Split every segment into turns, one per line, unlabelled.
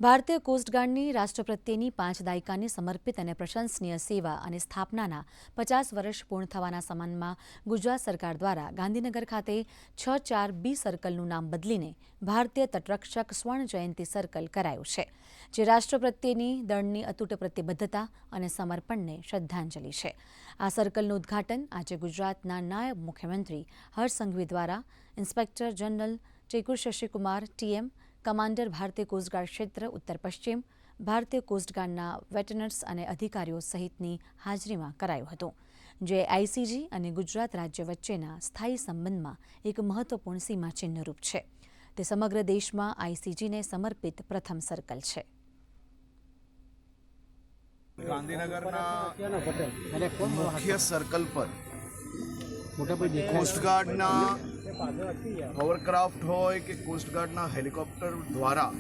ભારતીય કોસ્ટગાર્ડની રાષ્ટ્ર પ્રત્યેની 5 દાયકાની સમર્પિત અને પ્રશંસનીય સેવા અને સ્થાપનાના 50 વર્ષ પૂર્ણ થવાના સન્માનમાં ગુજરાત સરકાર દ્વારા ગાંધીનગર ખાતે 6-4 બી સર્કલનું નામ બદલીને ભારતીય તટરક્ષક સ્વર્ણ જયંતિ સર્કલ કરાયું છે, જે રાષ્ટ્ર પ્રત્યેની દળની અતૂટ પ્રતિબદ્ધતા અને સમર્પણને શ્રદ્ધાંજલિ છે. આ સર્કલનું ઉદ્ઘાટન આજે ગુજરાતના નાયબ મુખ્યમંત્રી હર્ષ સંઘવી દ્વારા inspector general Chekur Shashikumar TM, commander ભારતીય કોસ્ટગાર્ડ ક્ષેત્ર ઉત્તર પશ્ચિમ, ભારતીય કોસ્ટગાર્ડના વેટરન્સ અને અધિકારીઓ સહિતની હાજરીમાં કરાયું હતું, જે આઈસીજી અને ગુજરાત રાજ્ય વચ્ચેના સ્થાયી સંબંધમાં એક મહત્વપૂર્ણ સીમાચિહ્નરૂપ છે. તે સમગ્ર દેશમાં આઈસીજીને સમર્પિત પ્રથમ સર્કલ છે.
ગાંધીનગરના મુખ્ય સર્કલ પર કોસ્ટગાર્ડના હોવરક્રાફ્ટ હોય કે કોસ્ટગાર્ડના હેલિકોપ્ટર દ્વારા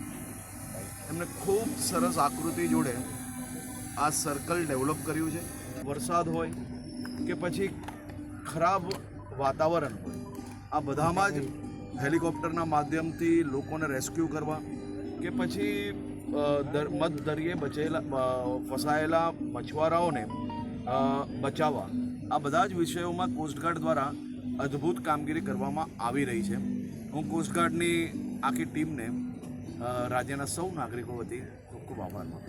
એમને ખૂબ સરસ આકૃતિ જોડે આ સર્કલ ડેવલપ કર્યું છે. વરસાદ હોય કે પછી ખરાબ વાતાવરણ હોય, આ બધામાં જ હેલિકોપ્ટરના માધ્યમથી લોકોને રેસ્ક્યુ કરવા કે પછી મધ દરિયે ફસાયેલા મછુઆરાઓને બચાવવા, આ બધા જ વિષયોમાં કોસ્ટગાર્ડ દ્વારા અદ્ભુત કામગીરી કરવામાં આવી રહી છે. હું કોસ્ટગાર્ડની આખી ટીમને રાજ્યના સૌ નાગરિકો વતી ખૂબ ખૂબ આભાર માનું છું.